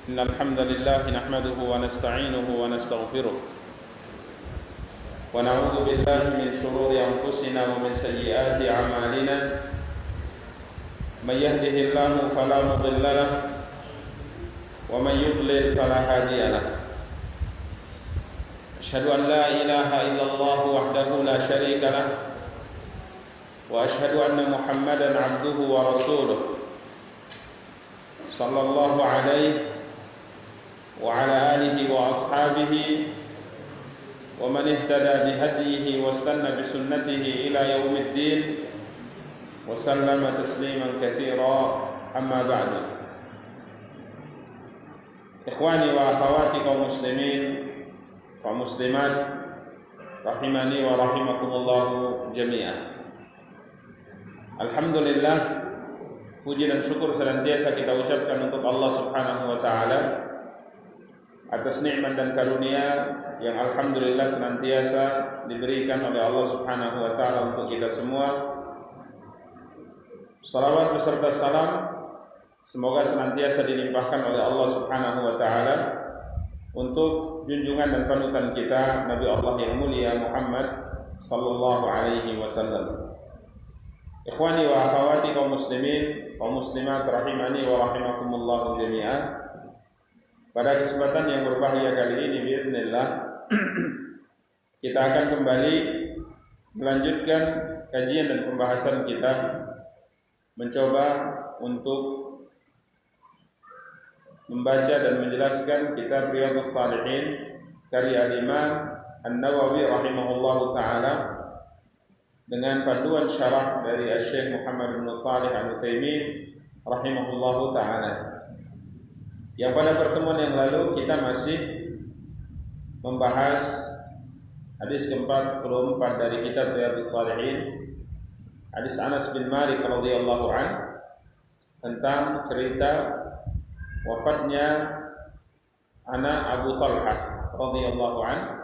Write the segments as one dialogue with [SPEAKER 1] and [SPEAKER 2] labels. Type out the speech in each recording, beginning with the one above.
[SPEAKER 1] إن الحمد لله نحمده ونستعينه ونستغفره ونعوذ بالله من شرور أنفسنا ومن سيئات أعمالنا من يهده الله فلا مضل له ومن يضلل فلا هادي له أشهد أن لا إله إلا الله وحده لا شريك له وأشهد أن محمدا عبده ورسوله صلى الله عليه وعلى آله وأصحابه ومن اهتدى بهديه واستنى بسنته إلى يوم الدين وسلم تسليما كثيرا أما بعد إخواني وأخواتي kaum muslimin kaum muslimat rahimani wa rahimakumullah jami'an. Alhamdulillah, puji dan syukur senantiasa kita ucapkan untuk Allah Subhanahu wa taala atas nikmat dan karunia yang alhamdulillah senantiasa diberikan oleh Allah Subhanahu wa taala untuk kita semua. Salawat beserta salam semoga senantiasa dilimpahkan oleh Allah Subhanahu wa taala untuk junjungan dan panutan kita Nabi Allah yang mulia Muhammad sallallahu alaihi wasallam. Ikhwani wa akhwati kaum muslimin, kaum muslimat rahimani wa rahimakumullah jami'an. Pada kesempatan yang berbahagia kali ini biiznillah kita akan kembali melanjutkan kajian dan pembahasan kita, mencoba untuk membaca dan menjelaskan kitab Riyadhus Shalihin karya Imam An-Nawawi rahimahullahu taala dengan panduan syarah dari Syekh Muhammad bin Shalih Al-Utsaimin rahimahullahu taala. Yang pada pertemuan yang lalu kita masih membahas hadis ke-44 dari kitab Riyadhus Shalihin, hadis Anas bin Malik radhiyallahu an tentang cerita wafatnya anak Abu Talhah radhiyallahu an,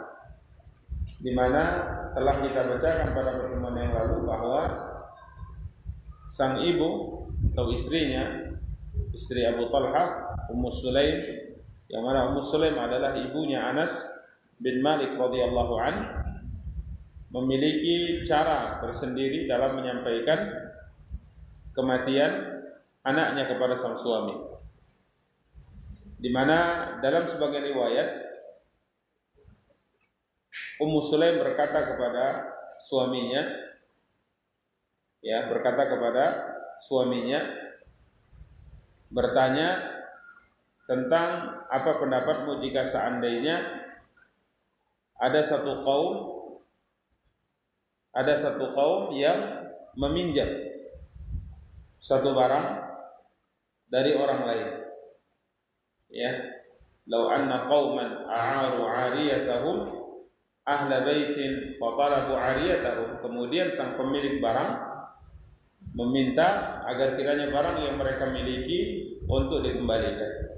[SPEAKER 1] di mana telah kita bacakan pada pertemuan yang lalu bahwa sang ibu atau istrinya, istri Abu Talhah, Ummu Sulaim, yang mana Ummu Sulaim adalah ibunya Anas bin Malik radhiyallahu an, memiliki cara tersendiri dalam menyampaikan kematian anaknya kepada sang suami. Di mana dalam sebagian riwayat Ummu Sulaim berkata kepada suaminya, bertanya tentang apa pendapatmu jika seandainya ada satu kaum yang meminjam satu barang dari orang lain. Ya, lau anna qauman a'aru 'ariyatahum ahla baitin wa talabu 'ariyatahum. Kemudian sang pemilik barang meminta agar kiranya barang yang mereka miliki untuk dikembalikan.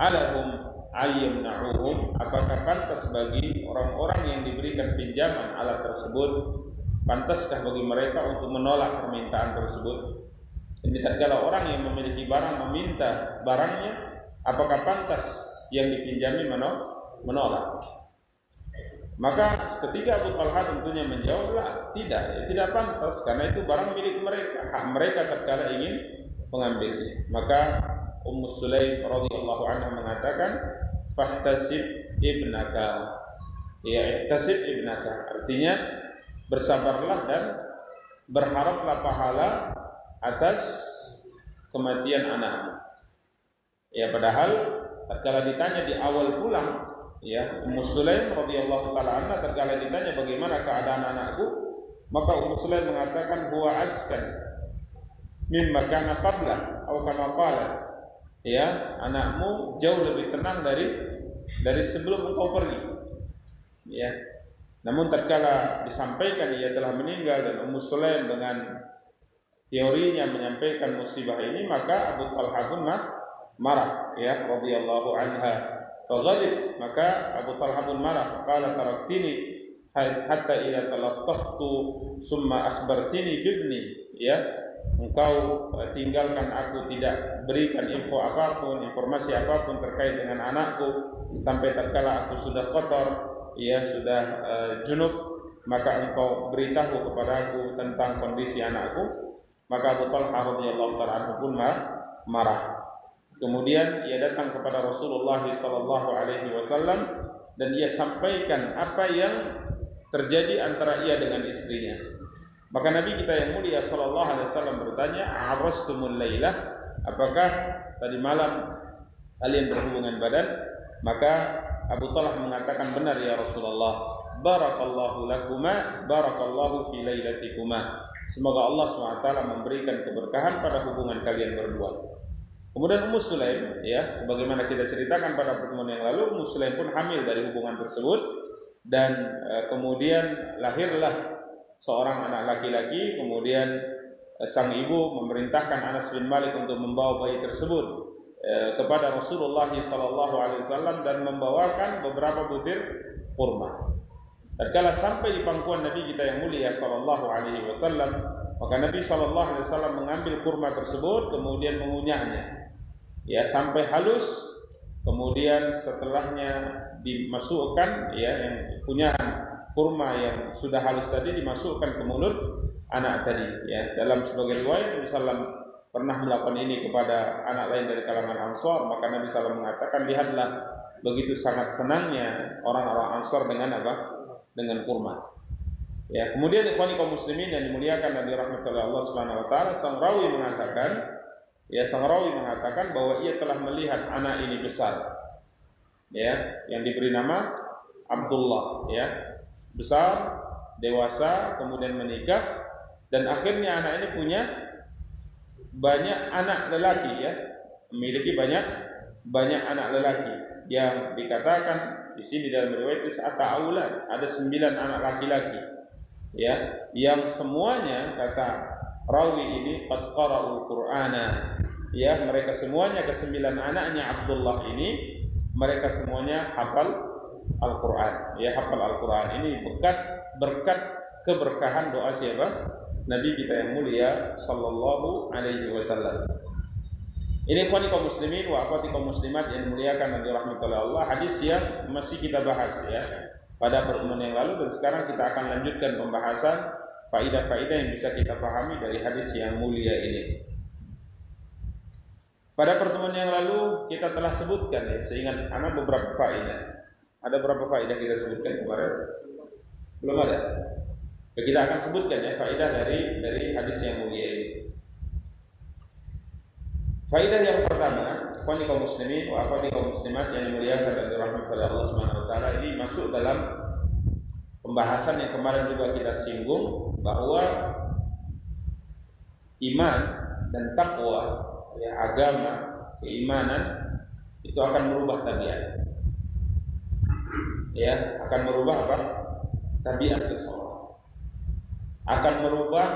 [SPEAKER 1] Alahum ayyamna'uhum, apakah pantas bagi orang-orang yang diberikan pinjaman alat tersebut, pantaskah bagi mereka untuk menolak permintaan tersebut? Ini tatkala orang yang memiliki barang meminta barangnya, apakah pantas yang dipinjami menolak? Maka ketika Abu Talhah tentunya menjawablah, tidak pantas, karena itu barang milik mereka, hak mereka tatkala ingin mengambilnya. Maka Ummu Sulaim radhiyallahu anha mengatakan, "Fahtasib ibnaka." Ya, ihtasib ibnaka artinya bersabarlah dan berharaplah pahala atas kematian anakmu. Ya, padahal tatkala ditanya di awal pulang, ya, Ummu Sulaim radhiyallahu taala anha tatkala ditanya bagaimana keadaan anakku, maka Ummu Sulaim mengatakan huwa askan mimma kana qabla atau kama qalat. Ya, anakmu jauh lebih tenang dari sebelum engkau pergi. Ya. Namun tatkala disampaikan ia telah meninggal dan Ummu Sulaim dengan teorinya menyampaikan musibah ini, maka Abu Talhah pun marah, ya, radhiyallahu anha. Faghadib, maka Abu Talhah pun marah. Qala taraktini hatta idza talaqqaftu summa akhbartini bibni, ya. engkau tinggalkan aku, tidak berikan info apapun, informasi apapun terkait dengan anakku sampai tatkala aku sudah kotor, ya sudah junub, maka engkau beritahu kepadaku tentang kondisi anakku. Maka Abu Talhah radhiyallahu ta'ala anhu pun marah. Kemudian ia datang kepada Rasulullah sallallahu alaihi wasallam dan ia sampaikan apa yang terjadi antara ia dengan istrinya. Maka Nabi kita yang mulia sallallahu alaihi wasallam bertanya, "Arastumul lailah?" Apakah tadi malam kalian berhubungan badan? Maka Abu Talhah mengatakan, "Benar ya Rasulullah. Barakallahu lakuma, barakallahu fi lailatikuma." Semoga Allah SWT memberikan keberkahan pada hubungan kalian berdua. Kemudian Ummu Sulaim, ya, sebagaimana kita ceritakan pada pertemuan yang lalu, Ummu Sulaim pun hamil dari hubungan tersebut dan kemudian lahirlah seorang anak laki-laki. Kemudian sang ibu memerintahkan Anas bin Malik untuk membawa bayi tersebut kepada Rasulullah SAW dan membawakan beberapa butir kurma. Tatkala sampai di pangkuan Nabi kita yang mulia sallallahu alaihi wasallam, maka Nabi sallallahu alaihi wasallam mengambil kurma tersebut kemudian mengunyahnya, ya, sampai halus. Kemudian setelahnya dimasukkan, ya, yang kunyahan kurma yang sudah halus tadi dimasukkan ke mulut anak tadi, ya. Dalam sebagian riwayat Nabi sallallahu pernah melakukan ini kepada anak lain dari kalangan Ansor, maka Nabi sallallahu mengatakan, lihatlah begitu sangat senangnya orang-orang Ansor dengan apa? Dengan kurma. Ya, kemudian ikhwani kaum muslimin yang dimuliakan dan dirahmati oleh Allah Subhanahu wa taala, sang rawi mengatakan bahwa ia telah melihat anak ini besar. Ya, yang diberi nama Abdullah, ya. Besar, dewasa, kemudian menikah dan akhirnya anak ini punya banyak anak lelaki, ya. Memiliki banyak anak lelaki yang dikatakan di sini dalam riwayat aulad, ada 9 anak laki-laki, ya, yang semuanya kata rawi ini qad qara'ul Qur'ana, ya, mereka semuanya ke-9 anaknya Abdullah ini mereka semuanya hafal Al-Qur'an, ya, hafal Al-Qur'an. Ini berkat keberkahan doa siapa? Nabi kita yang mulia sallallahu alaihi wasallam. Ini ikhwani kaum muslimin wa akhwati kaum muslimat yang dimuliakan dan dirahmati oleh Allah, hadis yang masih kita bahas, ya, pada pertemuan yang lalu, dan sekarang kita akan lanjutkan pembahasan faidah-faidah yang bisa kita pahami dari hadis yang mulia ini. Pada pertemuan yang lalu kita telah sebutkan, ya, seingat anak beberapa faidah. Ada berapa faidah kita sebutkan kemarin? Belum ada. Ya, kita akan sebutkan, ya, faidah dari hadis yang mulia ini. Faidah yang pertama, ikhwani kaum muslimin wa akhwati kaum muslimat yang dimuliakan dan dirahmati oleh Allah Subhanahu wa taala, ini masuk dalam pembahasan yang kemarin juga kita singgung bahwa iman dan takwa, ya, agama, keimanan itu akan merubah tabiat. Ya, akan merubah apa? Tabiat seseorang. Akan merubah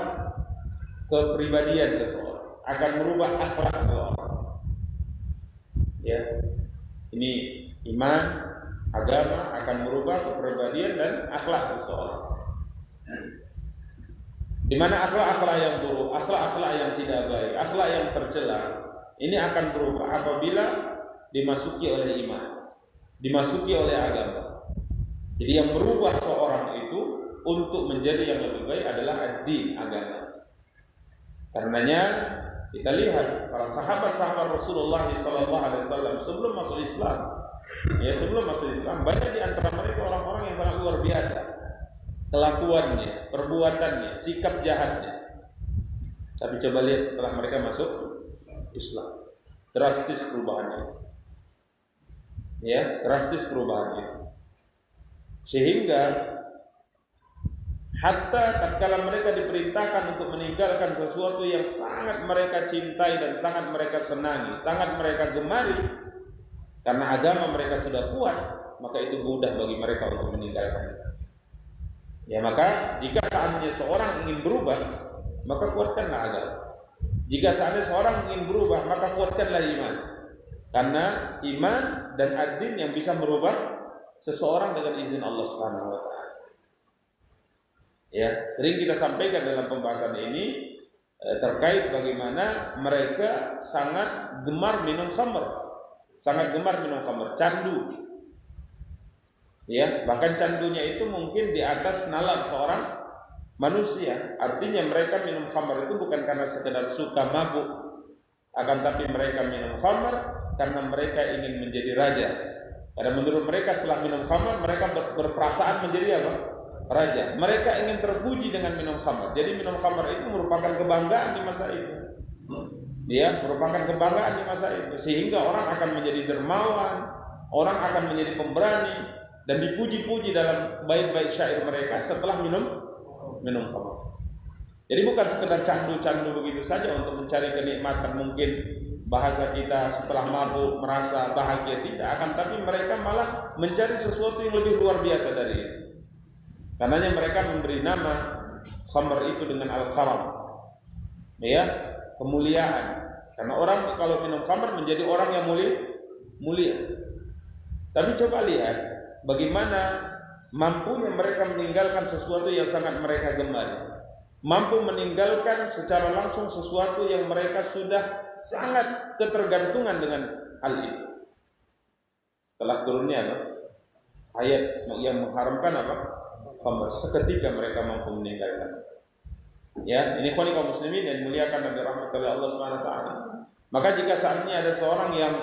[SPEAKER 1] kepribadian seseorang. Akan merubah akhlak seseorang. Ya, ini iman, agama akan merubah kepribadian dan akhlak seseorang. Di mana akhlak-akhlak yang buruk, akhlak-akhlak yang tidak baik, akhlak yang tercela, ini akan berubah apabila dimasuki oleh iman, dimasuki oleh agama. Jadi yang merubah seorang itu untuk menjadi yang lebih baik adalah ad-din, agama. Karenanya kita lihat para sahabat-sahabat Rasulullah SAW sebelum masuk Islam, ya, sebelum masuk Islam, banyak di antara mereka orang-orang yang sangat luar biasa kelakuannya, perbuatannya, sikap jahatnya. Tapi coba lihat setelah mereka masuk Islam, drastis perubahannya, ya, drastis perubahannya. Sehingga hatta tatkala mereka diperintahkan untuk meninggalkan sesuatu yang sangat mereka cintai dan sangat mereka senangi, sangat mereka gemari, karena agama mereka sudah kuat, maka itu mudah bagi mereka untuk meninggalkan. Ya, maka jika saatnya seorang ingin berubah, maka kuatkanlah agama. Jika saatnya seorang ingin berubah, maka kuatkanlah iman. Karena iman dan ad-din yang bisa merubah seseorang dengan izin Allah Subhanahu wa taala. Ya, sering kita sampaikan dalam pembahasan ini terkait bagaimana mereka sangat gemar minum khamr, candu. Ya, bahkan candunya itu mungkin di atas nalar seorang manusia. Artinya mereka minum khamr itu bukan karena sekedar suka mabuk, akan tapi mereka minum khamr karena mereka ingin menjadi raja. Karena menurut mereka setelah minum khamr mereka berperasaan menjadi apa? Raja. Mereka ingin terpuji dengan minum khamr. Jadi minum khamr itu merupakan kebanggaan di masa itu. Dia merupakan kebanggaan di masa itu, sehingga orang akan menjadi dermawan, orang akan menjadi pemberani dan dipuji-puji dalam bait-bait syair mereka setelah minum khamr. Jadi bukan sekedar candu-candu begitu saja untuk mencari kenikmatan, mungkin bahasa kita setelah mabuk merasa bahagia, tidak, akan tapi mereka malah mencari sesuatu yang lebih luar biasa dari itu. Karenanya mereka memberi nama khamr itu dengan al-karam, ya, kemuliaan. Karena orang kalau minum khamr menjadi orang yang mulia. Tapi coba lihat bagaimana mampunya mereka meninggalkan sesuatu yang sangat mereka gemari. Mampu meninggalkan secara langsung sesuatu yang mereka sudah sangat ketergantungan dengan hal itu. Setelah turunnya ayat yang mengharamkan khamr, seketika mereka mampu meninggalkan. Ya, ini kaum muslimin yang dimuliakan dan dirahmati oleh Allah Subhanahu wa taala. Maka jika saatnya ada seorang yang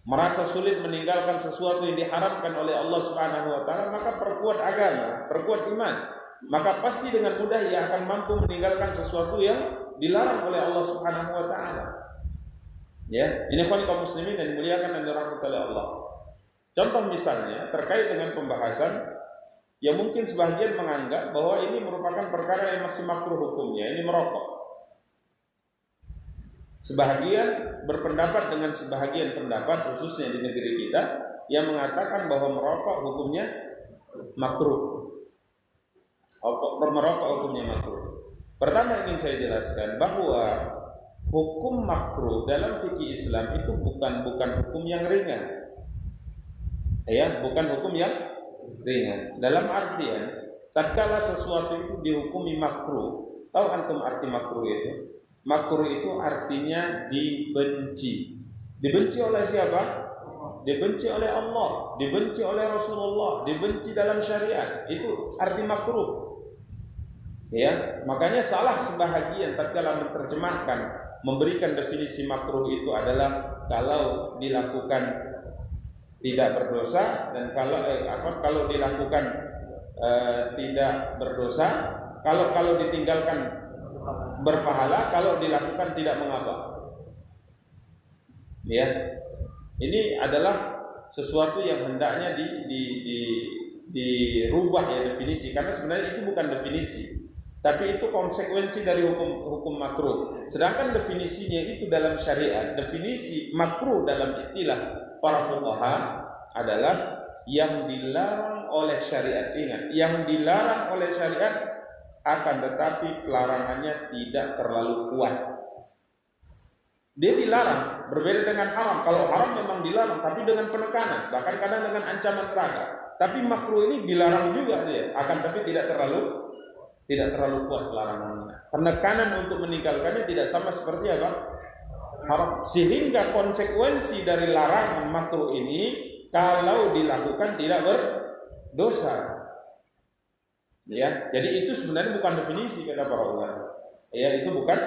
[SPEAKER 1] merasa sulit meninggalkan sesuatu yang diharamkan oleh Allah Subhanahu wa taala, maka perkuat agama, perkuat iman. Maka pasti dengan mudah ia akan mampu meninggalkan sesuatu yang dilarang oleh Allah Subhanahu wa taala. Ya, ini kaum muslimin yang dimuliakan dan dirahmati oleh Allah. Contoh misalnya terkait dengan pembahasan yang mungkin sebagian menganggap bahwa ini merupakan perkara yang masih makruh hukumnya, ini merokok. Sebahagian berpendapat dengan sebahagian pendapat, khususnya di negeri kita, yang mengatakan bahwa merokok hukumnya makruh. Merokok hukumnya makruh. Pertama ingin saya jelaskan bahwa hukum makruh dalam fikih Islam itu bukan hukum yang ringan. Ya, bukan hukum yang ringan. Dalam artian, tatkala sesuatu itu dihukumi makruh, tahu antum arti makruh itu? Makruh itu artinya dibenci. Dibenci oleh siapa? Dibenci oleh Allah, dibenci oleh Rasulullah, dibenci dalam syariat. Itu arti makruh. Ya, makanya salah sebahagian tatkala menerjemahkan, memberikan definisi makruh itu adalah kalau dilakukan tidak berdosa, dan kalau dilakukan tidak berdosa, kalau ditinggalkan berpahala, kalau dilakukan tidak mengapa. Ya, ini adalah sesuatu yang hendaknya dirubah ya definisi, karena sebenarnya itu bukan definisi, tapi itu konsekuensi dari hukum makruh. Sedangkan definisinya itu dalam syariat, definisi makruh dalam istilah para fuqaha adalah yang dilarang oleh syariat. Ingat, yang dilarang oleh syariat akan tetapi pelarangannya tidak terlalu kuat. Dia dilarang, berbeda dengan haram. Kalau haram memang dilarang, tapi dengan penekanan, bahkan kadang dengan ancaman neraka. Tapi makruh ini dilarang juga dia, akan tapi tidak terlalu kuat pelarangannya. Penekanan untuk meninggalkannya tidak sama seperti apa? Haram. Sehingga konsekuensi dari larangan makruh ini kalau dilakukan tidak berdosa. Ya, jadi itu sebenarnya bukan definisi kata para ulama. Ya, itu bukan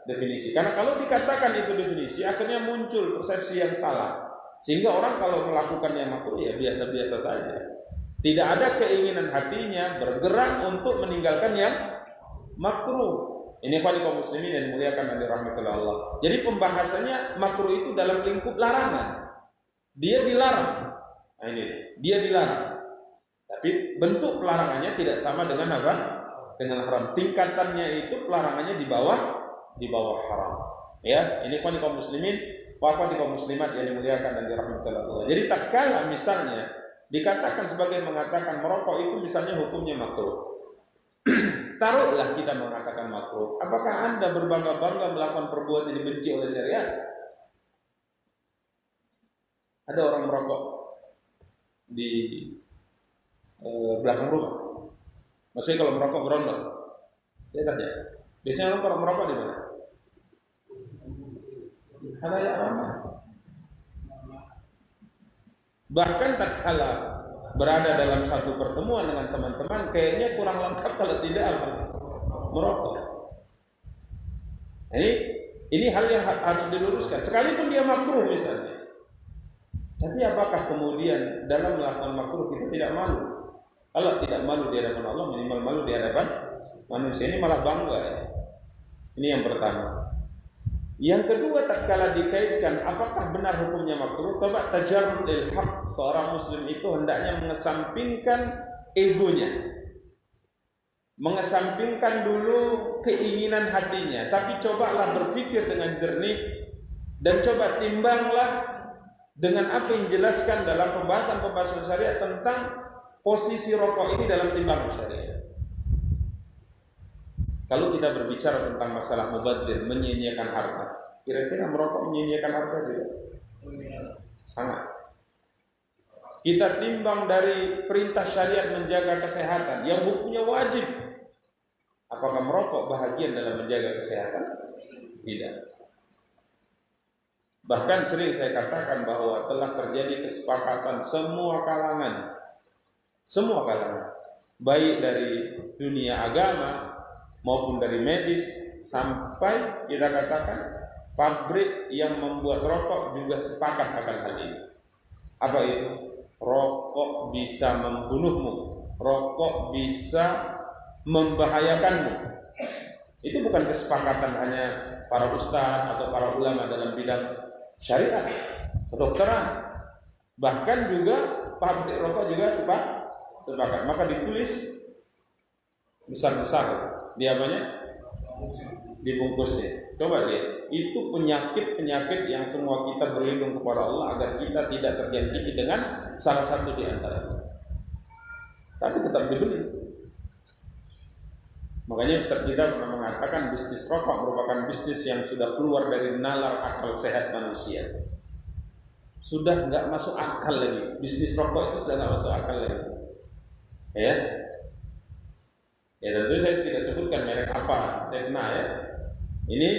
[SPEAKER 1] definisi. Karena kalau dikatakan itu definisi, akhirnya muncul persepsi yang salah. Sehingga orang kalau melakukan yang makruh ya biasa-biasa saja. Tidak ada keinginan hatinya bergerak untuk meninggalkan yang makruh. Ini kaum muslimin yang dimuliakan dan dirahmati Allah. Jadi pembahasannya makruh itu dalam lingkup larangan. Dia dilarang. Nah ini, dia dilarang. Tapi bentuk pelarangannya tidak sama dengan apa? Dengan haram. Tingkatannya itu pelarangannya di bawah haram. Ya, ini kaum muslimin, kaum muslimat yang dimuliakan dan dirahmati Allah. Jadi tatkala misalnya dikatakan sebagai mengatakan merokok itu misalnya hukumnya makruh. Taruhlah kita mengatakan makruh. Apakah Anda berbangga-bangga melakukan perbuatan yang dibenci oleh syariat? Ada orang merokok di belakang rumah. Maksudnya kalau merokok berondong, lihat aja. Biasanya orang kalau merokok di mana? halayak ramai. Bahkan tatkala berada dalam satu pertemuan dengan teman-teman, kayaknya kurang lengkap kalau tidak merokok. Ini hal yang harus diluruskan. Sekalipun dia makruh misalnya, tapi apakah kemudian dalam melakukan makruh kita tidak malu? Kalau tidak malu di hadapan Allah, minimal malu di hadapan manusia. Ini malah bangga ya. Ini yang pertama. Yang kedua, tatkala dikaitkan apakah benar hukumnya makruh, coba tajarrudil haq. Seorang muslim itu hendaknya mengesampingkan egonya, mengesampingkan dulu keinginan hatinya, tapi cobalah berpikir dengan jernih dan coba timbanglah dengan apa yang dijelaskan dalam pembahasan syariat tentang posisi rokok ini dalam timbangan syariat. Kalau kita berbicara tentang masalah mubadzir, menyia-nyiakan harta, kira-kira merokok menyia-nyiakan harta tidak? Sangat. Kita timbang dari perintah syariat menjaga kesehatan yang hukumnya wajib. Apakah merokok bahagian dalam menjaga kesehatan? Tidak. Bahkan sering saya katakan bahwa telah terjadi kesepakatan semua kalangan, baik dari dunia agama maupun dari medis, sampai kita katakan pabrik yang membuat rokok juga sepakat akan hal ini. Apa itu? Rokok bisa membunuhmu, rokok bisa membahayakanmu. Itu bukan kesepakatan hanya para ustaz atau para ulama dalam bidang syariat, kedokteran, bahkan juga pabrik rokok juga sepakat. Maka ditulis besar-besar di apanya? Dibungkusnya. Coba lihat, itu penyakit-penyakit yang semua kita berlindung kepada Allah agar kita tidak terjangkiti dengan salah satu di antaranya. Tapi tetap dibeli. Makanya Ustaz kita pernah mengatakan bisnis rokok merupakan bisnis yang sudah keluar dari nalar akal sehat manusia. Sudah nggak masuk akal lagi. Bisnis rokok itu sudah nggak masuk akal lagi. Ya tentu saya tidak sebutkan merek apa, ya. Ini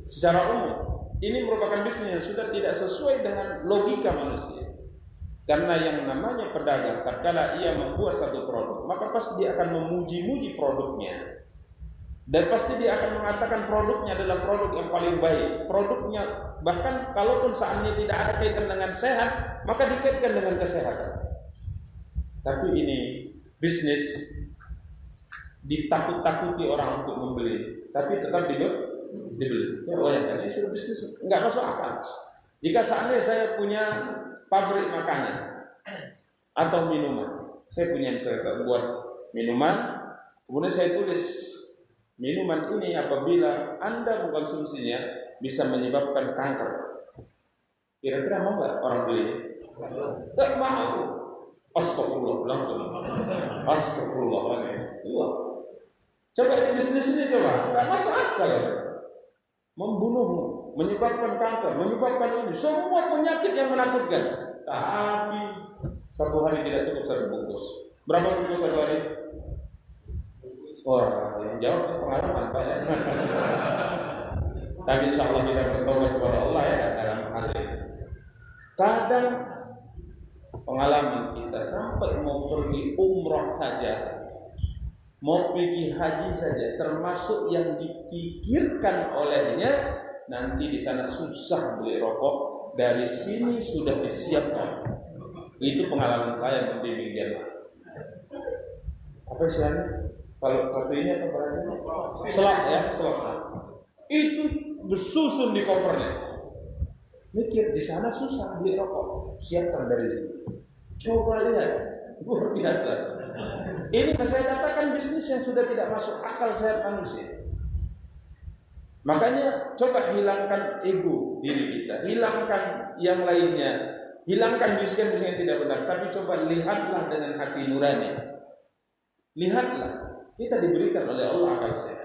[SPEAKER 1] secara umum, ini merupakan bisnis yang sudah tidak sesuai dengan logika manusia. Karena yang namanya pedagang, tatkala ia membuat satu produk, maka pasti dia akan memuji-muji produknya. Dan pasti dia akan mengatakan produknya adalah produk yang paling baik. Produknya, bahkan kalaupun seandainya tidak ada kaitan dengan sehat, maka dikaitkan dengan kesehatan. Tapi ini bisnis ditakut-takuti orang untuk membeli, tapi tetap dibeli. Ya bayangkan, ini sudah bisnis nggak masuk akal. Jika seandainya saya punya pabrik makanan atau minuman, saya punya misalnya buat minuman, kemudian saya tulis minuman ini apabila Anda mengkonsumsinya bisa menyebabkan kanker. Kira-kira mau nggak orang beli? Nggak mau. Astagfirullah. Coba ini bisnis ini coba, nggak masuk akal. Membunuhmu, menyebabkan kanker, menyebabkan ini, semua penyakit yang menakutkan. Tapi satu hari tidak cukup satu bungkus. Berapa bungkus satu hari? Wah, yang jawab pengalaman banyak. Tapi insya Allah kita bertobat kepada Allah ya dalam hal ini. Kadang pengalaman kita sampai mau pergi umrah saja, mau pergi haji saja, termasuk yang dipikirkan olehnya nanti di sana susah beli rokok, dari sini sudah disiapkan. Itu pengalaman saya membimbing dia. Apa istilahnya? Kalau kartunya apa berarti? Selak ya, selak. Itu bersusun di kopernya. Mikir di sana susah beli rokok, siapkan dari sini. Coba lihat, luar biasa. Ini saya katakan bisnis yang sudah tidak masuk akal sehat manusia. Makanya coba hilangkan ego diri kita, hilangkan yang lainnya, hilangkan bisikan-bisikan yang tidak benar. Tapi coba lihatlah dengan hati nurani. Lihatlah, kita diberikan oleh Allah akal sehat.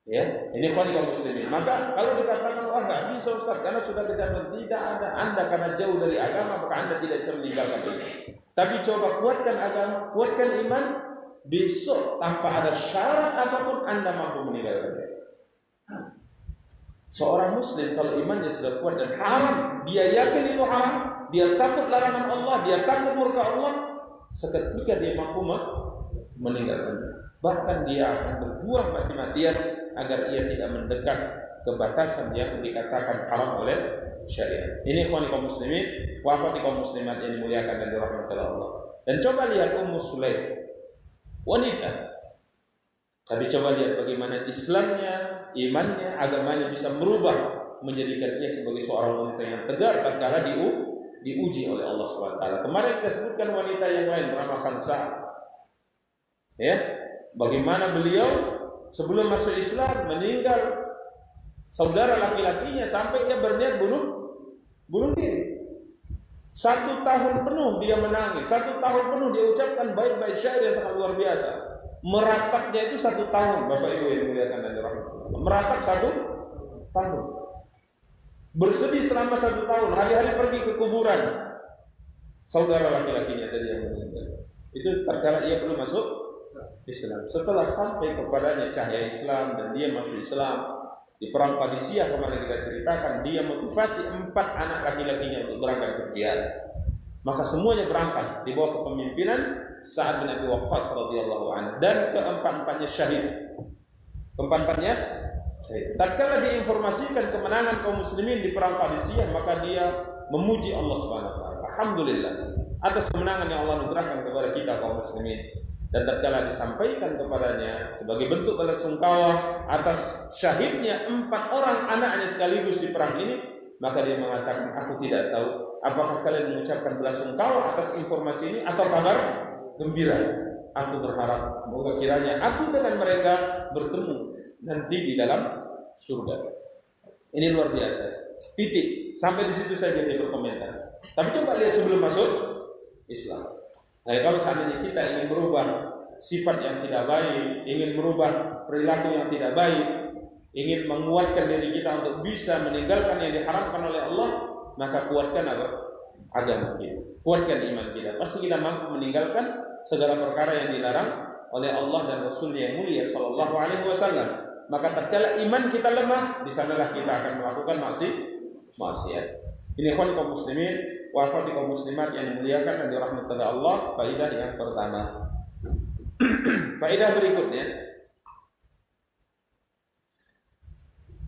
[SPEAKER 1] Ya, ini kaum muslimin. Maka kalau dikatakan nggak bisa Ustaz karena sudah kejadian, tidak ada. Anda karena jauh dari agama maka Anda tidak bisa meninggalkan ini. Tapi coba kuatkan agama, kuatkan iman, besok tanpa ada syarat apapun Anda mampu meninggalkannya. Seorang muslim kalau imannya sudah kuat dan haram, dia yakin itu haram, dia takut larangan Allah, dia takut murka Allah, seketika dia mampu meninggalkannya. Bahkan dia akan berjuang mati-matian agar ia tidak mendekat ke batasan yang dikatakan haram oleh syariat. Ini ikhwan kaum muslimin, wa akhwati kaum muslimat yang dimuliakan dan dirahmati Allah. Dan coba lihat Ummu Sulaim, wanita. Tapi coba lihat bagaimana Islamnya, imannya, agamanya bisa merubah, menjadikan dia sebagai seorang wanita yang tegar tatkala diuji oleh Allah SWT. Kemarin kita sebutkan wanita yang lain bernama Khansa. Ya, bagaimana beliau sebelum masuk Islam meninggal saudara laki-lakinya sampai dia berniat bunuh diri. 1 tahun penuh dia menangis, 1 tahun penuh dia ucapkan bait-bait syair yang sangat luar biasa. Meratapnya itu 1 tahun, Bapak Ibu yang dimuliakan dan dirahmati. Meratap 1 tahun. Bersedih selama 1 tahun, hari-hari pergi ke kuburan saudara laki-lakinya tadi yang meninggal. Itu tatkala ia belum masuk Islam. Setelah sampai kepadanya cahaya Islam dan dia masuk Islam, di perang Qadisiyah kemarin kita ceritakan, dia motivasi 4 anak laki-lakinya untuk berangkat ke jihad. Maka semuanya berangkat di bawah kepemimpinan Sa'ad bin Abi Waqqas radhiyallahu anhu, dan keempat-empatnya syahid. Keempat-empatnya syahid. Tatkala diinformasikan kemenangan kaum muslimin di perang Qadisiyah, maka dia memuji Allah Subhanahu wa taala. Alhamdulillah atas kemenangan yang Allah anugerahkan kepada kita kaum muslimin. Dan tatkala disampaikan kepadanya sebagai bentuk balas sungkawa atas syahidnya 4 orang anaknya sekaligus di perang ini, maka dia mengatakan, aku tidak tahu apakah kalian mengucapkan belas sungkawa atas informasi ini atau kabar gembira. Aku berharap semoga kiranya aku dengan mereka bertemu nanti di dalam surga. Ini luar biasa. Titik. Sampai di situ saja dia berkomentar. Tapi coba lihat sebelum masuk Islam. Nah, kalau seandainya kita ingin merubah sifat yang tidak baik, ingin merubah perilaku yang tidak baik, ingin menguatkan diri kita untuk bisa meninggalkan yang diharamkan oleh Allah, maka kuatkan apa? Agama kita, kuatkan iman kita. Pasti kita mampu meninggalkan segala perkara yang dilarang oleh Allah dan Rasul-Nya yang mulia sallallahu alaihi wasallam. Maka tatkala iman kita lemah, di sanalah kita akan melakukan maksiat. Ini ikhwan kaum muslimin wa akhwati kaum muslimat yang dimuliakan dan dirahmati oleh Allah. Faedah yang pertama. Faedah berikutnya,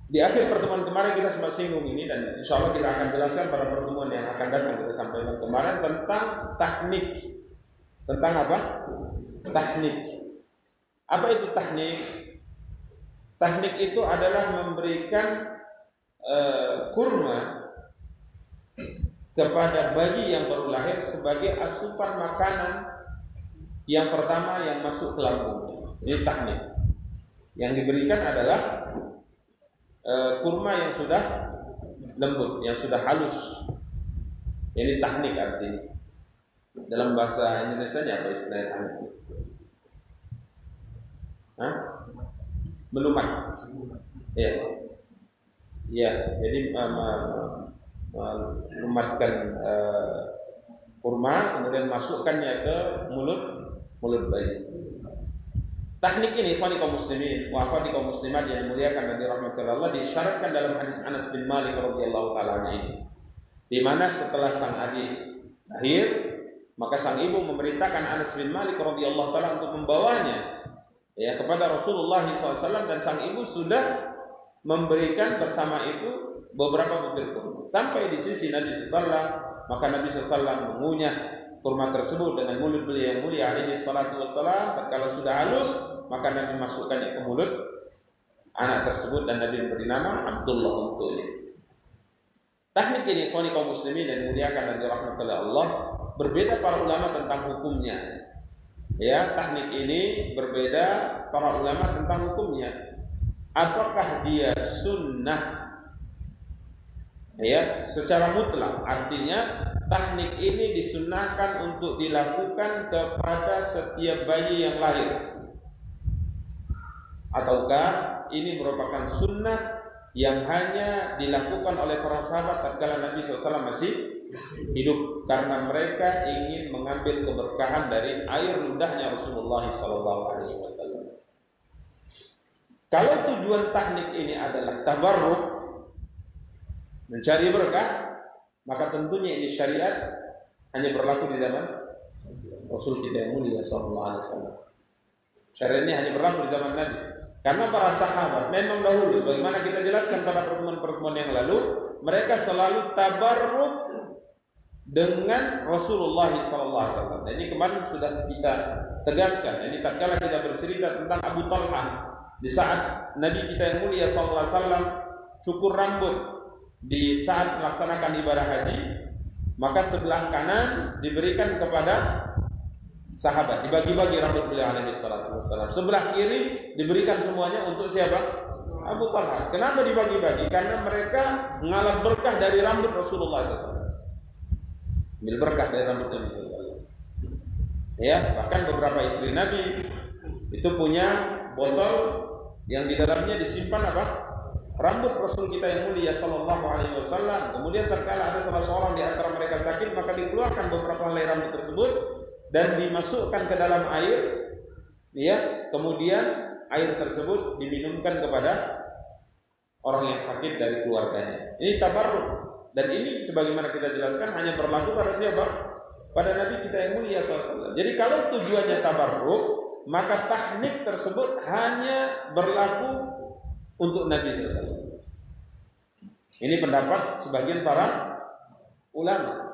[SPEAKER 1] di akhir pertemuan kemarin kita sempat singgung ini, dan insya Allah kita akan jelaskan pada pertemuan yang akan datang. Kita sampaikan kemarin tentang teknik. Tentang apa? Teknik. Apa itu teknik? Teknik itu adalah memberikan kurma kepada bayi yang baru lahir sebagai asupan makanan yang pertama yang masuk ke lambungnya. Ini teknik. Yang diberikan adalah kurma yang sudah lembut, yang sudah halus. Ini teknik artinya. Dalam bahasa Indonesia-nya apa istilah teknik? Hah? Melumat. Ya. Ya, jadi melumatkan kurma, kemudian masukkannya ke mulut bayi. Teknik ini, ikhwani kaum muslimin wa akhwati kaum muslimat yang dimuliakan dan dirahmati Allah, diisyaratkan dalam hadis Anas bin Malik radhiyallahu taala ini, di mana setelah sang adik lahir, maka sang ibu memerintahkan Anas bin Malik radhiyallahu taala untuk membawanya kepada Rasulullah SAW, dan sang ibu sudah memberikan bersama itu beberapa butir kurma. Sampai di sisi Nabi SAW, maka Nabi SAW mengunyah kurma tersebut dengan mulut beliau yang mulia alaihi salatu wassalam. Tatkala sudah halus, maka Nabi masukkannya ke mulut anak tersebut dan Nabi memberi nama Abdullah untuknya. Teknik ini ikhwani kaum muslimin dan dimuliakan dan dirahmati oleh Allah, berbeda para ulama tentang hukumnya. Ya, teknik ini berbeda para ulama tentang hukumnya. Apakah dia sunnah? Ya, secara mutlak, artinya teknik ini disunnahkan untuk dilakukan kepada setiap bayi yang lahir, ataukah ini merupakan sunnah yang hanya dilakukan oleh para sahabat tatkala Nabi SAW masih hidup, karena mereka ingin mengambil keberkahan dari air ludahnya Rasulullah SAW. Kalau tujuan teknik ini adalah tabarruk, mencari berkah, maka tentunya ini syariat hanya berlaku di zaman Rasul kita yang mulia sallallahu alaihi wasallam. Syariat ini hanya berlaku di zaman Nabi. Karena para sahabat memang dahulu, bagaimana kita jelaskan pada pertemuan-pertemuan yang lalu, mereka selalu tabarruk dengan Rasulullah SAW. Dan ini kemarin sudah kita tegaskan. Ini tatkala kita bercerita tentang Abu Talha, di saat Nabi kita yang mulia SAW cukur rambut di saat melaksanakan ibadah haji, maka sebelah kanan diberikan kepada sahabat, dibagi-bagi rambut beliau alaihi salatu wassalam. Sebelah kiri diberikan semuanya untuk siapa? Abu Talha. Kenapa dibagi-bagi? Karena mereka mengalami berkah dari rambut Rasulullah SAW. Ambil berkah dari rambut Nabi SAW. Ya, bahkan beberapa istri Nabi itu punya botol yang di dalamnya disimpan apa? Rambut Rasul kita yang mulia sallallahu alaihi wasallam. Kemudian terkala ada salah seorang di antara mereka sakit, maka dikeluarkan beberapa helai rambut tersebut dan dimasukkan ke dalam air, ya. Kemudian air tersebut diminumkan kepada orang yang sakit dari keluarganya. Ini tabarruk, dan ini sebagaimana kita jelaskan hanya berlaku pada siapa? Pada Nabi kita yang mulia SAW. Jadi kalau tujuannya tabarruk, maka teknik tersebut hanya berlaku untuk Nabi SAW. Ini pendapat sebagian para ulama,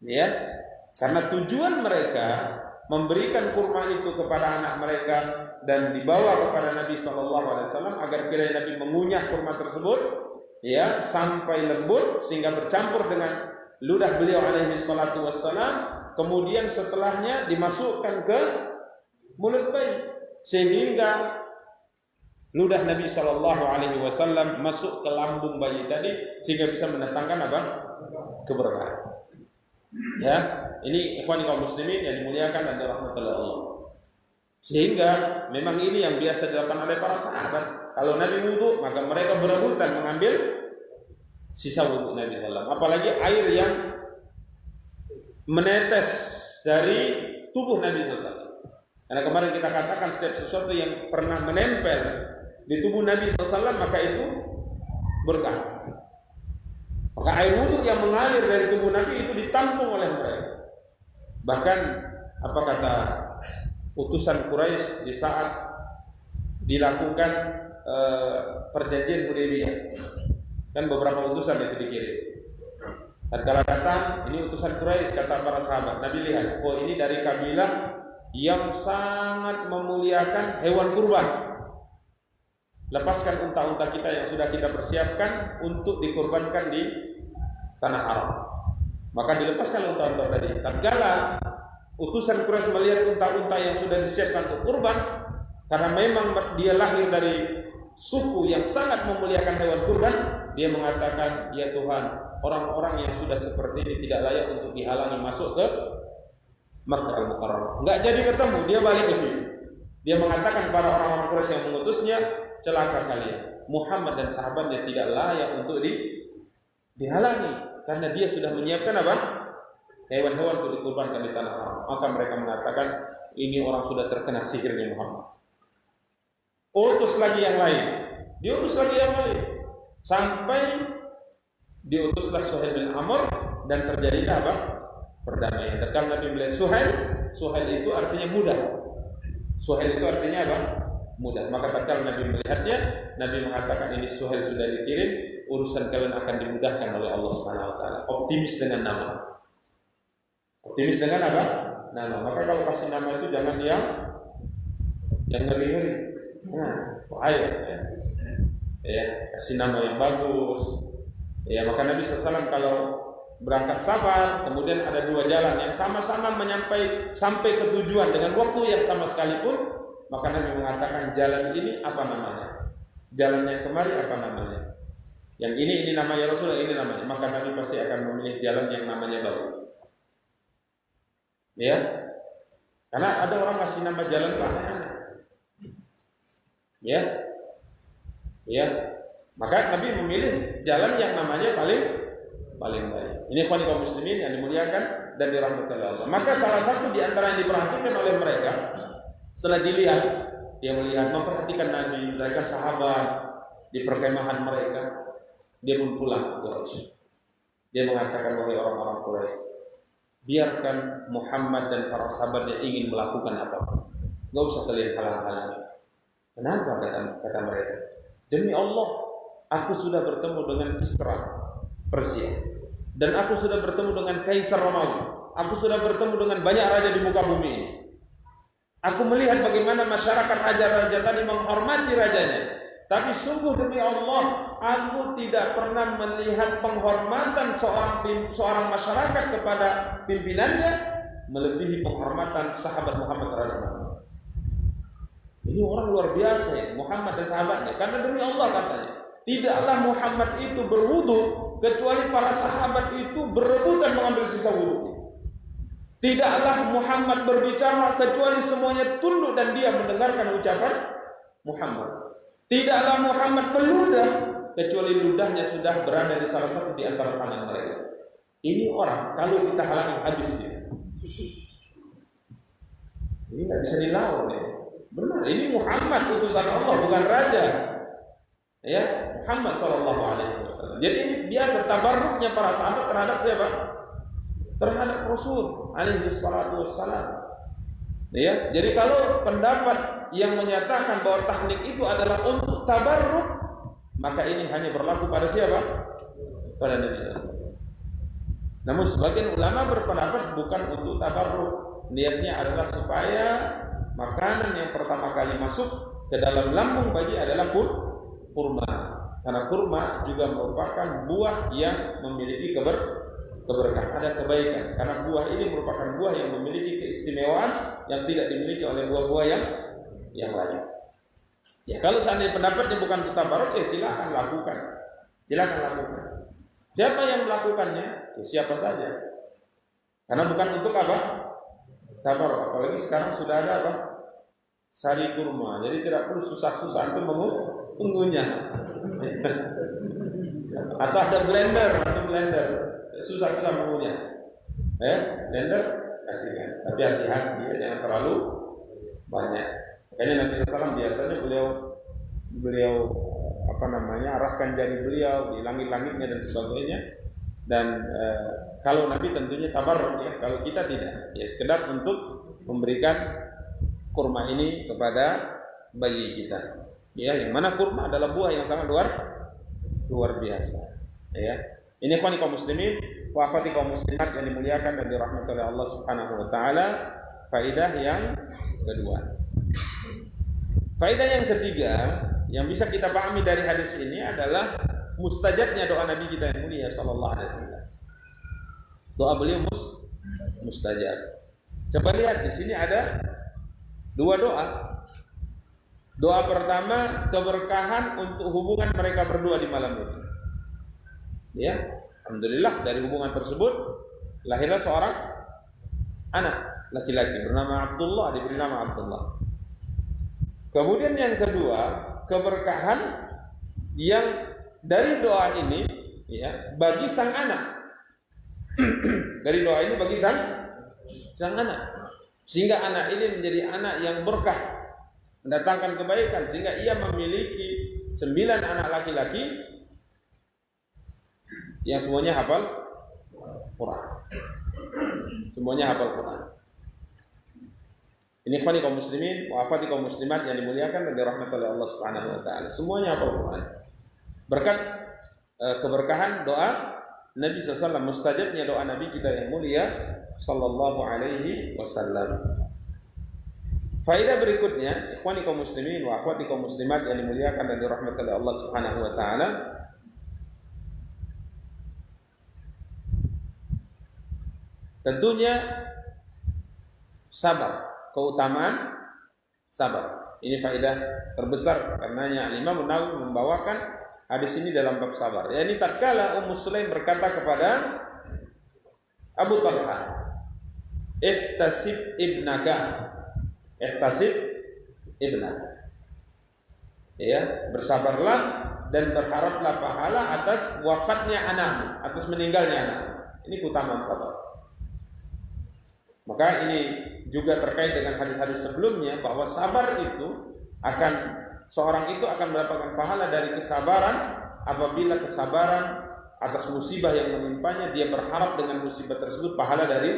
[SPEAKER 1] ya. Karena tujuan mereka memberikan kurma itu kepada anak mereka dan dibawa kepada Nabi SAW agar kiranya Nabi mengunyah kurma tersebut, ya, sampai lembut sehingga bercampur dengan ludah beliau alaihi salatu wassalam. Kemudian setelahnya dimasukkan ke mulut bayi sehingga ludah Nabi SAW masuk ke lambung bayi tadi sehingga bisa mendatangkan apa? Keberkahan. Ya, ini ikhwan kaum muslimin yang dimuliakan dan dirahmati oleh Allah. Sehingga memang ini yang biasa dilakukan oleh para sahabat. Kalau Nabi wudu, maka mereka berebutan mengambil sisa wudu Nabi SAW. Apalagi air yang menetes dari tubuh Nabi SAW. Karena kemarin kita katakan setiap sesuatu yang pernah menempel di tubuh Nabi SAW maka itu berkah. Maka air wudhu yang mengalir dari tubuh Nabi itu ditampung oleh mereka. Bahkan apa kata utusan Quraisy di saat dilakukan perjanjian Hudaybiyah, kan beberapa utusan itu dikirim. Dan kalau datang ini utusan Quraisy, kata para sahabat, Nabi lihat, oh ini dari kabilah yang sangat memuliakan hewan kurban. Lepaskan unta-unta kita yang sudah kita persiapkan untuk dikurbankan di tanah Arab. Maka dilepaskan unta-unta tadi. Tatkala utusan Quraisy melihat unta-unta yang sudah disiapkan untuk kurban, karena memang dia lahir dari suku yang sangat memuliakan hewan kurban, dia mengatakan, ya Tuhan, orang-orang yang sudah seperti ini tidak layak untuk dihalangi masuk ke Makkah Al-Mukarramah. Enggak jadi ketemu, dia balik lagi. Dia mengatakan kepada orang-orang Quraisy yang mengutusnya, celaka kalian, Muhammad dan sahabatnya tidak layak untuk dihalangi, karena dia sudah menyiapkan apa? Hewan-hewan untuk dikurbankan di tanah haram. Maka mereka mengatakan, ini orang sudah terkena sihirnya Muhammad. Utus lagi yang lain, diutus lagi yang lain, sampai diutuslah Suhail bin Amr dan terjadilah apa? Perdamaian. Ketika Nabi melihat Suhail itu artinya mudah. Suhail itu artinya apa? Mudah. Maka ketika Nabi melihatnya, Nabi mengatakan ini Suhail sudah dikirim, urusan kalian akan dimudahkan oleh Allah Subhanahu wa taala. Optimis dengan nama. Optimis dengan apa? Nama. Maka kalau kasih nama itu jangan yang ngeri-ngeri. Nah, bahaya. Ya, kasih nama yang bagus. Ya, maka Nabi SAW kalau berangkat safar, kemudian ada dua jalan yang sama-sama sampai ke tujuan dengan waktu yang sama sekalipun, maka Nabi mengatakan jalan ini apa namanya? Jalan yang kemari apa namanya? Yang ini namanya Rasulullah, ini namanya. Maka Nabi pasti akan memilih jalan yang namanya baru. Ya, karena ada orang kasih nama jalan itu aneh-aneh. Ya, maka Nabi memilih jalan yang namanya paling baik. Ini kaum muslimin yang dimuliakan dan dirahmati oleh Allah. Maka salah satu di antara yang diperhatikan oleh mereka setelah dilihat, dia melihat, memperhatikan Nabi, mereka sahabat di perkemahan mereka. dia pun pulang ke Quraisy. Dia mengatakan, wahai orang-orang Quraisy, biarkan Muhammad dan para sahabatnya ingin melakukan apapun, nggak usah kalian halang-halangi. Kenapa? Kata mereka, demi Allah, aku sudah bertemu dengan Kisra Persia, dan aku sudah bertemu dengan Kaisar Romawi, aku sudah bertemu dengan banyak raja di muka bumi ini. Aku melihat bagaimana masyarakat raja-raja tadi menghormati rajanya. Tapi sungguh demi Allah, aku tidak pernah melihat penghormatan seorang masyarakat kepada pimpinannya melebihi penghormatan sahabat Muhammad radhiyallahu. Ini orang luar biasa ya, Muhammad dan sahabatnya. Karena demi Allah katanya, tidaklah Muhammad itu berwudu kecuali para sahabat itu berebutan mengambil sisa wudu. Tidaklah Muhammad berbicara kecuali semuanya tunduk dan dia mendengarkan ucapan Muhammad. Tidaklah Muhammad meludah kecuali ludahnya sudah berada di salah satu di antara tangan mereka. Ini orang kalau kita halangi habis dia. Ini nggak bisa dilawan ya. Benar, ini Muhammad utusan Allah, bukan raja. Ya, Muhammad sallallahu alaihi wasallam. Jadi ini biasa tabarruknya para sahabat terhadap siapa? Terhadap Rasul alaihi salatu wassalam. Ya, jadi kalau pendapat yang menyatakan bahwa tahnik itu adalah untuk tabarruk, maka ini hanya berlaku pada siapa? Pada Nabi SAW. Namun sebagian ulama berpendapat bukan untuk tabarruk, niatnya adalah supaya makanan yang pertama kali masuk ke dalam lambung bayi adalah kurma. Karena kurma juga merupakan buah yang memiliki keberkahan, ada kebaikan. Karena buah ini merupakan buah yang memiliki keistimewaan yang tidak dimiliki oleh buah-buah yang lain. Ya, kalau seandainya pendapatnya bukan tabarruk, silakan lakukan. Silakan lakukan. Siapa yang melakukannya? Ya, siapa saja. Karena bukan untuk apa? Tabarruk. Apalagi sekarang sudah ada apa? Sari kurma. Jadi tidak perlu susah-susah untuk mengunyah. Atau ada blender. Susah kita mengunyah. Blender kasihkan. Tapi hati-hati, jangan terlalu banyak. Makanya Nabi SAW biasanya beliau arahkan jari beliau di langit-langitnya dan sebagainya. Dan kalau Nabi tentunya tabarruk ya, kalau kita tidak, ya sekedar untuk memberikan kurma ini kepada bayi kita. Ya, yang mana kurma adalah buah yang sangat luar biasa. Ya. Ini ikhwani kaum muslimin wa akhwati kaum muslimat yang dimuliakan dan dirahmati oleh Allah Subhanahu wa taala, faedah yang kedua. Faedah yang ketiga yang bisa kita pahami dari hadis ini adalah mustajabnya doa Nabi kita yang mulia sallallahu alaihi wasallam. Doa beliau mustajab. Coba lihat di sini ada dua doa. Doa pertama keberkahan untuk hubungan mereka berdua di malam itu. Ya, alhamdulillah dari hubungan tersebut lahirlah seorang anak laki-laki bernama Abdullah, diberi nama Abdullah. Kemudian yang kedua, keberkahan yang dari doa ini ya bagi sang anak. Dari doa ini bagi sang anak. Sehingga anak ini menjadi anak yang berkah, mendatangkan kebaikan, sehingga ia memiliki 9 anak laki-laki yang semuanya hafal Quran. Semuanya hafal Quran. Ini ikhwani kaum muslimin wa akhwati kaum muslimat yang dimuliakan dan dirahmati oleh Allah Subhanahu wa taala. Semuanya hafal Quran. Berkat keberkahan doa Nabi SAW, mustajabnya doa Nabi kita yang mulia sallallahu alaihi wasallam. Faedah berikutnya, ikhwani kaum muslimin wa akhwati kaum muslimat yang dimuliakan dan dirahmati oleh Allah Subhanahu wa taala. Tentunya sabar, keutamaan sabar. Ini faedah terbesar karenanya Imam Nawawi membawakan hadis ini dalam bab sabar. Ya, ini tatkala Ummu Sulaim berkata kepada Abu Talha, "Ihtasib ibnaka." Ihtasib ibnaka. Ya, bersabarlah dan berharaplah pahala atas wafatnya anakmu, atas meninggalnya anakmu. Ini keutamaan sabar. Maka ini juga terkait dengan hadis-hadis sebelumnya bahwa sabar itu seorang itu akan mendapatkan pahala dari kesabaran apabila kesabaran atas musibah yang menimpanya, dia berharap dengan musibah tersebut pahala dari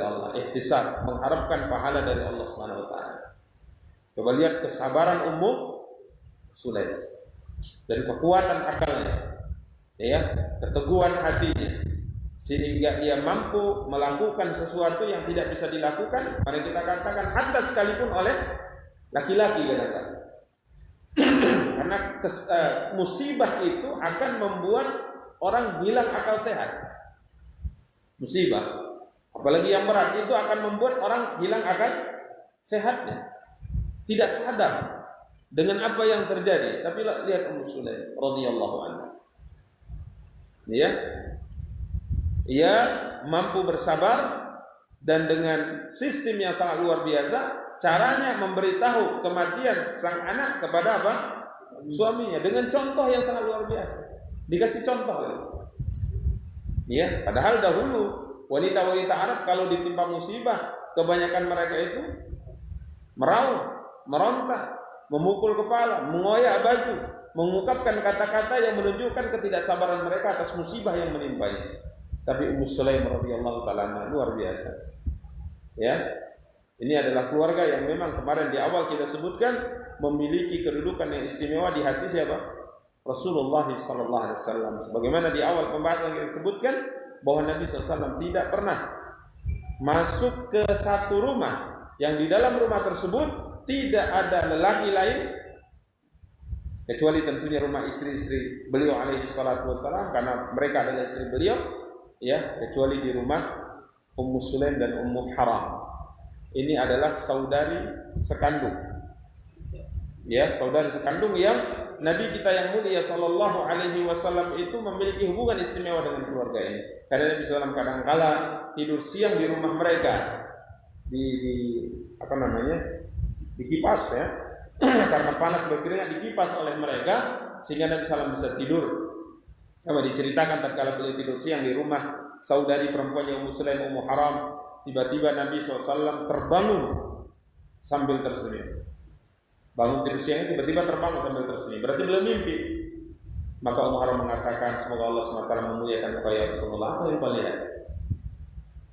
[SPEAKER 1] Allah. Ihtisab, mengharapkan pahala dari Allah Subhanahu wa taala. Coba lihat kesabaran Ummu Sulaim dan kekuatan akalnya, ya, keteguhan hatinya, sehingga ia mampu melakukan sesuatu yang tidak bisa dilakukan, mari kita katakan hatta sekalipun oleh laki-laki, katakan. Karena musibah itu akan membuat orang hilang akal sehat. Musibah, apalagi yang berat, itu akan membuat orang hilang akal sehatnya, tidak sadar dengan apa yang terjadi. Tapi lihat Ummu Sulaim radhiyallahu anha, ya, ia mampu bersabar dan dengan sistem yang sangat luar biasa, caranya memberitahu kematian sang anak kepada apa? Suaminya, dengan contoh yang sangat luar biasa. Dikasih contoh, ya. Padahal dahulu wanita-wanita Arab kalau ditimpa musibah, kebanyakan mereka itu meraung, meronta, memukul kepala, mengoyak baju, mengungkapkan kata-kata yang menunjukkan ketidaksabaran mereka atas musibah yang menimpanya. Tapi Ummu Sulaim radhiyallahu taala luar biasa. Ya. Ini adalah keluarga yang memang kemarin di awal kita sebutkan memiliki kedudukan yang istimewa di hati siapa? Rasulullah sallallahu alaihi wasallam. Sebagaimana di awal pembahasan kita sebutkan bahwa Nabi sallallahu alaihi wasallam tidak pernah masuk ke satu rumah yang di dalam rumah tersebut tidak ada lelaki lain kecuali tentunya rumah istri-istri beliau alaihi salatu wasallam, karena mereka adalah istri beliau, ya, kecuali di rumah Ummu Sulaim dan Ummu Haram. Ini adalah saudari sekandung, ya, saudari sekandung yang Nabi kita yang mulia sallallahu alaihi wasallam itu memiliki hubungan istimewa dengan keluarga ini. Karena Nabi sallallahu kadang-kala tidur siang di rumah mereka, di apa namanya, di kipas, ya, karena panas berkeringat dikipas oleh mereka sehingga Nabi sallallahu bisa tidur. Sama diceritakan tatkala beliau tidur siang di rumah saudari perempuannya Ummu Sulaim, Ummu Haram, tiba-tiba Nabi SAW terbangun sambil tersenyum. Bangun tidur siang tiba-tiba terbangun sambil tersenyum. Berarti belum mimpi. Maka Ummu Haram mengatakan, semoga Allah SWT memuliakan engkau ya Rasulullah. Apa yang kau lihat?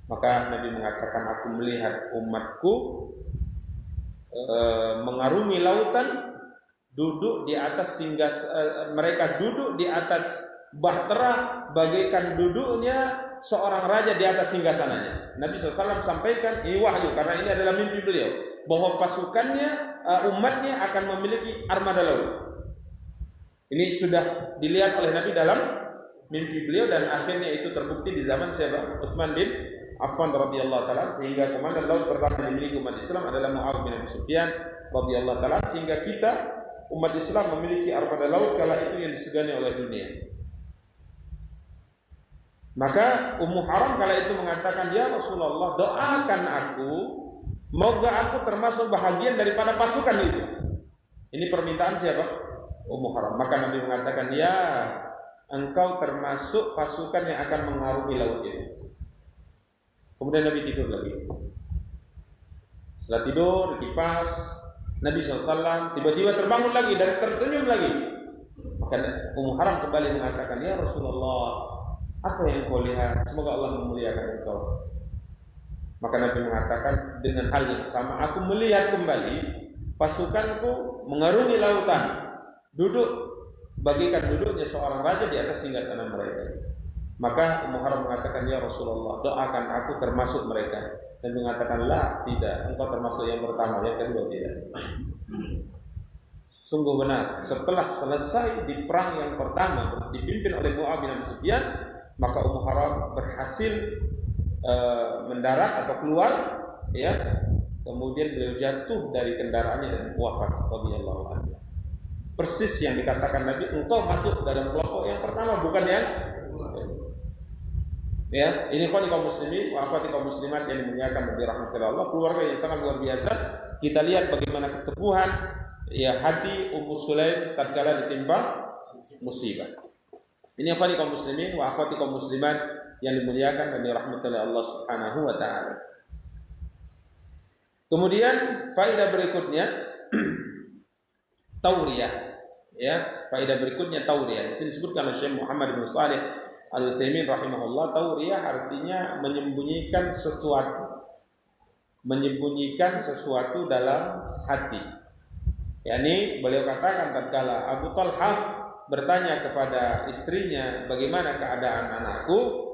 [SPEAKER 1] Maka Nabi mengatakan, aku melihat umatku mengarungi lautan, duduk di atas mereka duduk di atas bahtera bagaikan duduknya seorang raja di atas singgasananya. Nabi SAW sampaikan ini wahyu, karena ini adalah mimpi beliau, bahwa pasukannya, umatnya akan memiliki armada laut. Ini sudah dilihat oleh Nabi dalam mimpi beliau, dan akhirnya itu terbukti di zaman siapa? Utsman bin Affan radhiyallahu taala, sehingga komandan laut pertama yang dimiliki umat Islam adalah Muawiyah bin Abi Sufyan radhiyallahu taala, sehingga kita umat Islam memiliki armada laut kala itu yang disegani oleh dunia. Maka Ummu Haram kala itu mengatakan, ya Rasulullah, doakan aku, moga aku termasuk bahagian daripada pasukan itu. Ini permintaan siapa? Ummu Haram. Maka Nabi mengatakan, ya, engkau termasuk pasukan yang akan mengarungi laut itu. Kemudian Nabi tidur lagi. Setelah tidur, dikipas, Nabi SAW tiba-tiba terbangun lagi dan tersenyum lagi. Maka Ummu Haram kembali mengatakan, ya Rasulullah, apa yang kau lihat? Semoga Allah memuliakan engkau. Maka Nabi mengatakan dengan hal yang sama, aku melihat kembali pasukanku mengarungi lautan, duduk bagaikan duduknya seorang raja di atas singgasana mereka. Maka Ummu Haram mengatakan, ya Rasulullah, doakan aku termasuk mereka. Dan mengatakan, la, tidak, engkau termasuk yang pertama, yang kedua tidak. Sungguh benar, setelah selesai di perang yang pertama dipimpin oleh Muawiyah bin Abi Sufyan, maka Ummu Haram berhasil mendarat atau keluar, ya. Kemudian beliau jatuh dari kendaraannya dan wafat radhiyallahu anhu. Persis yang dikatakan Nabi, engkau masuk dalam kelompok yang pertama, bukan yang, ya. Ini kaum muslimin wa akhwati kaum muslimat yang dimuliakan dan dirahmati Allah, keluarga yang sangat luar biasa. Kita lihat bagaimana keteguhan, ya, hati Ummu Sulaim tatkala ditimpa musibah. Ini kaum muslimin wa akhwati kaum muslimat yang dimuliakan dan dirahmati oleh Allah Subhanahu wa taala. Kemudian faedah berikutnya tauriyah. Ya, faedah berikutnya tauriyah. Di sini disebutkan oleh Syekh Muhammad bin Shalih Al-Utsaimin rahimahullah, tauriyah artinya menyembunyikan sesuatu. Menyembunyikan sesuatu dalam hati. yakni beliau katakan tatkala Abu Talhah bertanya kepada istrinya, "Bagaimana keadaan anakku?"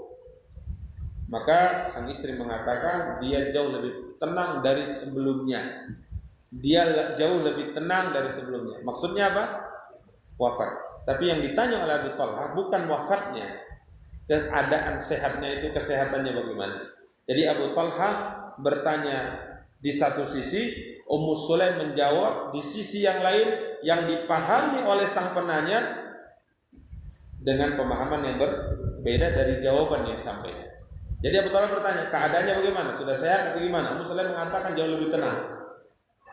[SPEAKER 1] Maka sang istri mengatakan dia jauh lebih tenang dari sebelumnya. Dia jauh lebih tenang dari sebelumnya. Maksudnya apa? Wafat. Tapi yang ditanya oleh Abu Talhah bukan wafatnya, keadaan sehatnya itu, kesehatannya bagaimana. Jadi Abu Talhah bertanya di satu sisi, Ummu Sulaim menjawab di sisi yang lain yang dipahami oleh sang penanya dengan pemahaman yang berbeda dari jawaban yang disampaikan. Jadi Abu Talhah bertanya, keadaannya bagaimana? Sudah sehat atau gimana? Ummu Sulaim mengatakan jauh lebih tenang.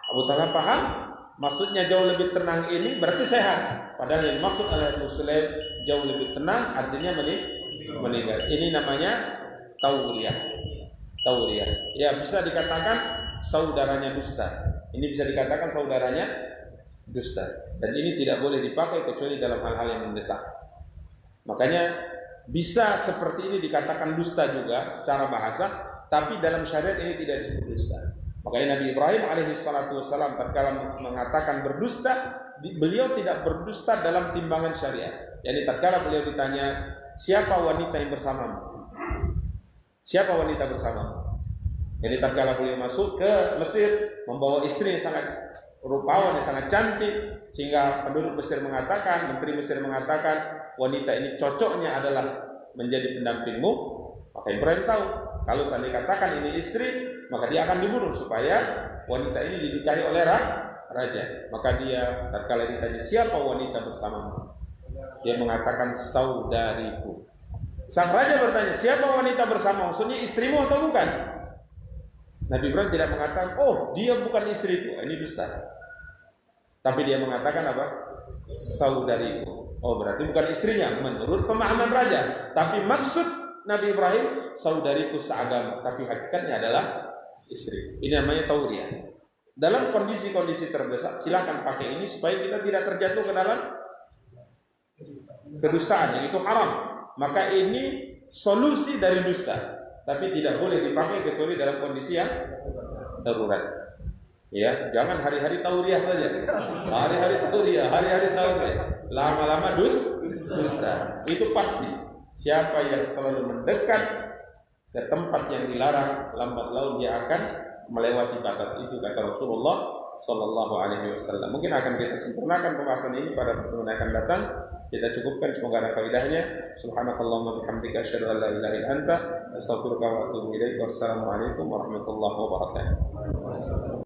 [SPEAKER 1] Abu Talhah paham, maksudnya jauh lebih tenang ini berarti sehat. Padahal yang maksud oleh Ummu Sulaim jauh lebih tenang artinya meninggal. Ini namanya tauriyah. Tauriyah. Ya, bisa dikatakan saudaranya dusta. Ini bisa dikatakan saudaranya dusta. Dan ini tidak boleh dipakai kecuali dalam hal-hal yang mendesak. Makanya bisa seperti ini dikatakan dusta juga secara bahasa, tapi dalam syariat ini tidak disebut dusta. Makanya Nabi Ibrahim alaihissalam tatkala mengatakan berdusta, beliau tidak berdusta dalam timbangan syariat. Yani tatkala beliau ditanya, siapa wanita yang bersamamu? Siapa wanita bersamamu? Jadi tatkala beliau masuk ke Mesir membawa istri yang sangat rupawan, yang sangat cantik, sehingga penduduk Mesir mengatakan, menteri Mesir mengatakan, wanita ini cocoknya adalah menjadi pendampingmu. Maka Ibrahim tahu, kalau seandainya katakan ini istri, maka dia akan dibunuh supaya wanita ini dinikahi oleh raja. Maka dia tatkala ditanya siapa wanita bersamamu, dia mengatakan saudariku. Sang raja bertanya, siapa wanita bersama? Maksudnya istrimu atau bukan? Nabi Ibrahim tidak mengatakan, oh dia bukan istriku, ini dusta. Tapi dia mengatakan apa? Saudariku. Oh berarti bukan istrinya menurut pemahaman raja. Tapi maksud Nabi Ibrahim saudariku seagama, tapi hakikatnya adalah istri. Ini namanya tauriyah. Dalam kondisi-kondisi terdesak silakan pakai ini supaya kita tidak terjatuh ke dalam kedustaan, yang itu haram. Maka ini solusi dari dusta, tapi tidak boleh dipakai kecuali dalam kondisi yang darurat. Ya, jangan hari-hari tauriyah saja. Hari-hari tauriyah, hari-hari tauriyah. Lama-lama dusta. Itu pasti. Siapa yang selalu mendekat ke tempat yang dilarang, lambat laun dia akan melewati batas itu, kata Rasulullah sallallahu alaihi wasallam. Mungkin akan kita sempurnakan pembahasan ini pada pertemuan akan datang. Kita cukupkan, semoga ada faedahnya. Subhanakallahumma bihamdika asyhadu an la ilaha illa anta astaghfiruka wa atubu ilaik. Wassalamualaikum warahmatullahi wabarakatuh.